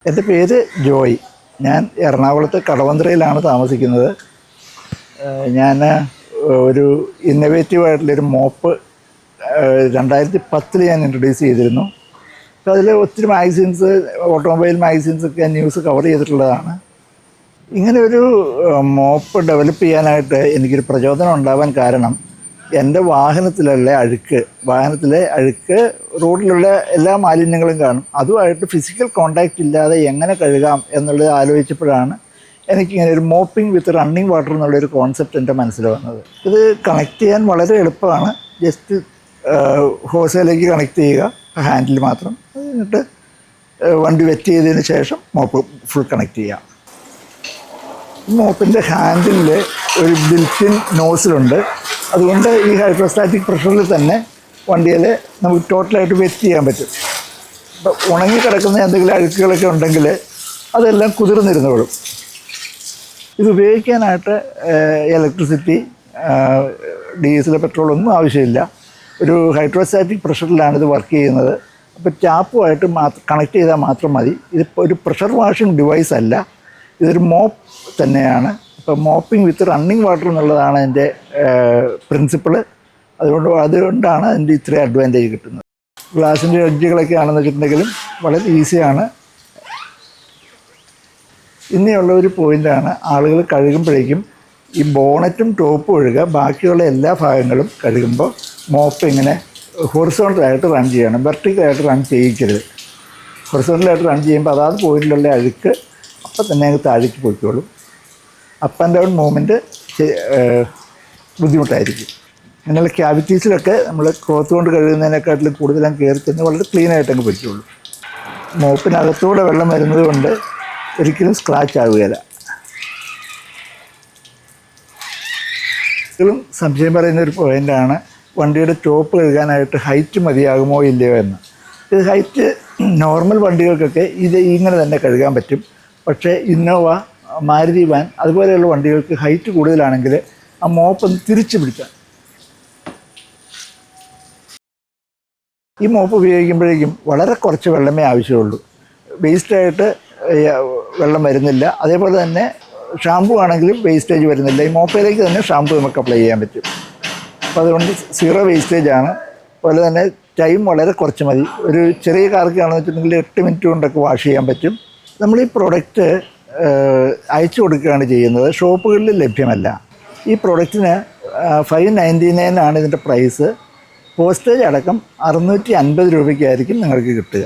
എൻ്റെ പേര് ജോയ്. ഞാൻ എറണാകുളത്ത് കടവന്ത്രയിലാണ് താമസിക്കുന്നത്. ഞാൻ ഒരു ഇന്നൊവേറ്റീവായിട്ടുള്ളൊരു മോപ്പ് 2010 ഞാൻ ഇൻട്രൊഡ്യൂസ് ചെയ്തിരുന്നു. അപ്പോൾ അതിൽ ഒത്തിരി മാഗസീൻസ്, ഓട്ടോമൊബൈൽ മാഗസീൻസൊക്കെ ന്യൂസ് കവർ ചെയ്തിട്ടുള്ളതാണ്. ഇങ്ങനെ ഒരു മോപ്പ് ഡെവലപ്പ് ചെയ്യാനായിട്ട് എനിക്കൊരു പ്രചോദനം ഉണ്ടാവാൻ കാരണം എൻ്റെ വാഹനത്തിലെ അഴുക്ക് റോഡിലുള്ള എല്ലാ മാലിന്യങ്ങളും കാണും. അതുമായിട്ട് ഫിസിക്കൽ കോണ്ടാക്റ്റ് ഇല്ലാതെ എങ്ങനെ കഴുകാം എന്നുള്ളത് ആലോചിച്ചപ്പോഴാണ് എനിക്കിങ്ങനെ ഒരു മോപ്പിംഗ് വിത്ത് റണ്ണിങ് വാട്ടർ എന്നുള്ളൊരു കോൺസെപ്റ്റ് എൻ്റെ മനസ്സിൽ വന്നത്. ഇത് കണക്ട് ചെയ്യാൻ വളരെ എളുപ്പമാണ്. ജസ്റ്റ് ഹോസിലേക്ക് കണക്ട് ചെയ്യുക, ഹാൻഡിൽ മാത്രം. എന്നിട്ട് വണ്ടി വെറ്റ് ചെയ്തതിന് ശേഷം മോപ്പ് ഫുൾ കണക്ട് ചെയ്യാം. മോപ്പിൻ്റെ ഹാൻഡിലിൽ ഒരു ബിൽറ്റിൻ നോസിലുണ്ട്. അതുകൊണ്ട് ഈ ഹൈഡ്രോസ്റ്റാറ്റിക് പ്രഷറിൽ തന്നെ വണ്ടിയിൽ നമുക്ക് ടോട്ടലായിട്ട് വെറ്റ് ചെയ്യാൻ പറ്റും. ഇപ്പോൾ ഉണങ്ങിക്കിടക്കുന്ന എന്തെങ്കിലും അഴുക്കുകളൊക്കെ ഉണ്ടെങ്കിൽ അതെല്ലാം കുതിർന്നിരുന്നോളും. ഇത് ഉപയോഗിക്കാനായിട്ട് ഇലക്ട്രിസിറ്റി, ഡീസൽ, പെട്രോളൊന്നും ആവശ്യമില്ല. ഒരു ഹൈഡ്രോസ്റ്റാറ്റിക് പ്രഷറിലാണ് ഇത് വർക്ക് ചെയ്യുന്നത്. അപ്പോൾ ടാപ്പുമായിട്ട് കണക്ട് ചെയ്താൽ മാത്രം മതി. ഇതിപ്പോൾ ഒരു പ്രഷർ വാഷിംഗ് ഡിവൈസ് അല്ല, ഇതൊരു മോപ്പ് തന്നെയാണ്. ഇപ്പോൾ മോപ്പിംഗ് വിത്ത് റണ്ണിങ് വാട്ടർ എന്നുള്ളതാണ് എൻ്റെ പ്രിൻസിപ്പിള്. അതുകൊണ്ടാണ് അതിൻ്റെ ഇത്രയും അഡ്വാൻറ്റേജ് കിട്ടുന്നത്. ഗ്ലാസിൻ്റെ എഡ്ജുകളൊക്കെ ആണെന്ന് വെച്ചിട്ടുണ്ടെങ്കിലും വളരെ ഈസിയാണ്. ഇനിയുള്ള ഒരു പോയിൻ്റാണ്, ആളുകൾ കഴുകുമ്പോഴേക്കും ഈ ബോണറ്റും ടോപ്പും ഒഴികെ ബാക്കിയുള്ള എല്ലാ ഭാഗങ്ങളും കഴുകുമ്പോൾ മോപ്പ് ഇങ്ങനെ ഹൊറിസോണ്ടലായിട്ട് റൺ ചെയ്യണം. വെർട്ടിക്കലായിട്ട് റൺ ചെയ്യിക്കരുത്. ഹൊറിസോണ്ടലായിട്ട് റൺ ചെയ്യുമ്പോൾ അതാത് പോയിന്റിലുള്ള അഴുക്ക് അപ്പം തന്നെ അങ്ങ് താഴേക്ക് പോയിക്കോളും. അപ്പ് ആൻഡ് ഡൗൺ മൂവ്മെൻറ്റ് ബുദ്ധിമുട്ടായിരിക്കും. അങ്ങനെയുള്ള ക്യാവിറ്റീസിലൊക്കെ നമ്മൾ ക്ലോത്ത് കൊണ്ട് കഴുകുന്നതിനെക്കാട്ടിലും കൂടുതലും കയറി തന്നെ വളരെ ക്ലീനായിട്ട് അങ്ങ് പറ്റുള്ളൂ. മോപ്പിനകത്തൂടെ വെള്ളം വരുന്നത് കൊണ്ട് ഒരിക്കലും സ്ക്രാച്ച് ആവുകയില്ല. ഒരിക്കലും സംശയം പറയുന്നൊരു പോയിൻ്റാണ് വണ്ടിയുടെ ടോപ്പ് കഴുകാനായിട്ട് ഹൈറ്റ് മതിയാകുമോ ഇല്ലയോ എന്ന്. ഇത് ഹൈറ്റ് നോർമൽ വണ്ടികൾക്കൊക്കെ ഇത് ഇങ്ങനെ തന്നെ കഴുകാൻ പറ്റും. പക്ഷേ ഇന്നോവ, മാരുതി വാൻ അതുപോലെയുള്ള വണ്ടികൾക്ക് ഹൈറ്റ് കൂടുതലാണെങ്കിൽ ആ മോപ്പൊന്ന് തിരിച്ചു പിടിച്ചാൽ, ഈ മോപ്പ് ഉപയോഗിക്കുമ്പോഴേക്കും വളരെ കുറച്ച് വെള്ളമേ ആവശ്യമുള്ളൂ. വേസ്റ്റായിട്ട് വെള്ളം വരുന്നില്ല. അതേപോലെ തന്നെ ഷാമ്പു ആണെങ്കിലും വേസ്റ്റേജ് വരുന്നില്ല. ഈ മോപ്പയിലേക്ക് തന്നെ ഷാമ്പു നമുക്ക് അപ്ലൈ ചെയ്യാൻ പറ്റും. അപ്പോൾ അതുകൊണ്ട് സീറോ വേസ്റ്റേജാണ്. അതുപോലെ തന്നെ ടൈം വളരെ കുറച്ച് മതി. ഒരു ചെറിയ കാർക്കാണെന്ന് വെച്ചിട്ടുണ്ടെങ്കിൽ 8 മിനിറ്റ് കൊണ്ടൊക്കെ വാഷ് ചെയ്യാൻ പറ്റും. നമ്മൾ ഈ പ്രോഡക്റ്റ് അയച്ചു കൊടുക്കുകയാണ് ചെയ്യുന്നത്, ഷോപ്പുകളിൽ ലഭ്യമല്ല. ഈ പ്രോഡക്റ്റിന് 599 ആണ് ഇതിൻ്റെ പ്രൈസ്. പോസ്റ്റേജ് അടക്കം 650 രൂപയ്ക്കായിരിക്കും നിങ്ങൾക്ക് കിട്ടുക.